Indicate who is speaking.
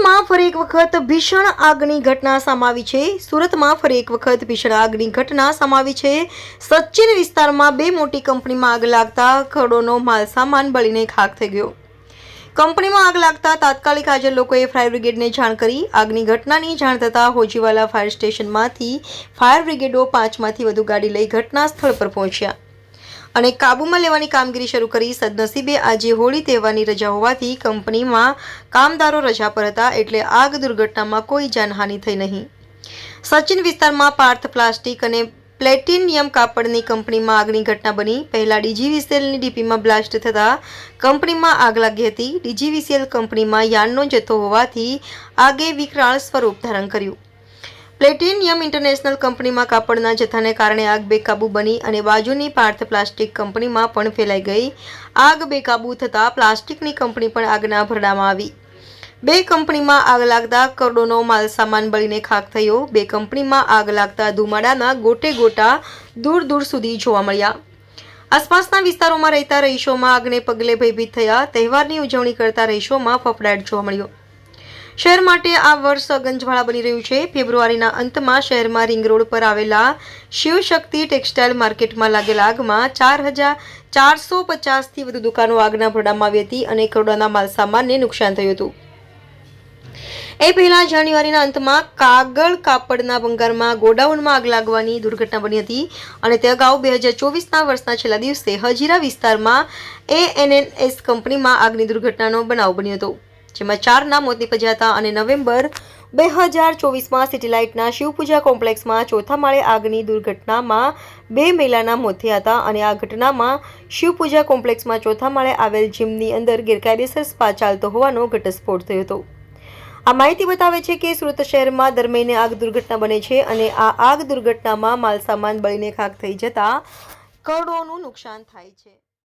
Speaker 1: સુરતમાં ફરી એક વખત ભીષણ આગની ઘટના સામે આવી છે. સુરતમાં ફરી એક વખત ભીષણ આગની ઘટના સામે આવી છે. સચિન વિસ્તારમાં બે મોટી કંપનીમાં આગ લાગતા કરોડોનો માલ સામાન બળીને ખાખ થઈ ગયો. કંપનીમાં આગ લાગતા તાત્કાલિક હાજર લોકોએ ફાયર બ્રિગેડને જાણ કરી. આગની ઘટનાની જાણ થતાં હોજીવાલા ફાયર સ્ટેશનમાંથી ફાયર બ્રિગેડો 5માંથી વધુ ગાડી લઈ ઘટના સ્થળ પર પહોંચ્યા અને કાબૂમાં લેવાની કામગીરી શરૂ કરી. સદનસીબે આજે હોળી તહેવારની રજા હોવાથી કંપનીમાં કામદારો રજા પર હતા, એટલે આગ દુર્ઘટનામાં કોઈ જાનહાનિ થઈ નહીં. સચિન વિસ્તારમાં પાર્થ પ્લાસ્ટિક અને પ્લેટિનિયમ કાપડની કંપનીમાં આગની ઘટના બની. પહેલા ડીજીવીસીએલની ડીપીમાં બ્લાસ્ટ થતાં કંપનીમાં આગ લાગી હતી. ડીજીવીસીએલ કંપનીમાં યાર્નનો જથ્થો હોવાથી આગે વિકરાળ સ્વરૂપ ધારણ કર્યું. પ્લેટિનિયમ ઇન્ટરનેશનલ કંપનીમાં કાપડના જથ્થાને કારણે આગ બેકાબૂ બની અને બાજુની પાર્થ પ્લાસ્ટિક કંપનીમાં પણ ફેલાઈ ગઈ. આગ બેકાબૂ થતાં પ્લાસ્ટિકની કંપની પણ આગના ભરડામાં આવી. બે કંપનીમાં આગ લાગતા કરોડોનો માલ સામાન બળીને ખાખ થયો. બે કંપનીમાં આગ લાગતા ધુમાડાના ગોટે ગોટા દૂર દૂર સુધી જોવા મળ્યા. આસપાસના વિસ્તારોમાં રહેતા રહીશોમાં આગને પગલે ભયભીત થયા. તહેવારની ઉજવણી કરતા રહીશોમાં ફફડાટ જોવા મળ્યો. શહેર માટે આ વર્ષ ગંજવાળા બની રહ્યું છે. ફેબ્રુઆરીના અંતમાં શહેરમાં રિંગ રોડ પર આવેલા શિવશક્તિ ટેક્સટાઇલ માર્કેટમાં લાગેલા આગમાં 4,450થી વધુ દુકાનો આગના ભરડામાં આવી હતી અને કરોડોના માલસામાનને નુકસાન થયું હતું. એ પહેલા જાન્યુઆરીના અંતમાં કાગળ કાપડના ભંગારમાં ગોડાઉનમાં આગ લાગવાની દુર્ઘટના બની હતી અને તે અગાઉ 2024ના વર્ષના છેલ્લા દિવસે હજીરા વિસ્તારમાં ANNS કંપનીમાં આગની દુર્ઘટનાનો બનાવ બન્યો હતો, જેમાં 4ના મોત નીપજ્યા હતા અને નવેમ્બર 2024માં સિટીલાઇટના શિવપૂજા કોમ્પ્લેક્સમાં ચોથા માળે આગની દુર્ઘટનામાં 2 મહિલાના મોત થયા હતા અને આ ઘટનામાં શિવપૂજા કોમ્પ્લેક્સમાં ચોથા માળે આવેલ જીમની અંદર ગેરકાયદેસર સ્પા ચાલતો હોવાનો ઘટસ્ફોટ થયો હતો. આ માહિતી બતાવે છે કે સુરત શહેરમાં દર મહિને આગ દુર્ઘટના બને છે અને આ આગ દુર્ઘટનામાં માલસામાન બળીને ખાખ થઈ જતા કરોડોનું નુકસાન થાય છે.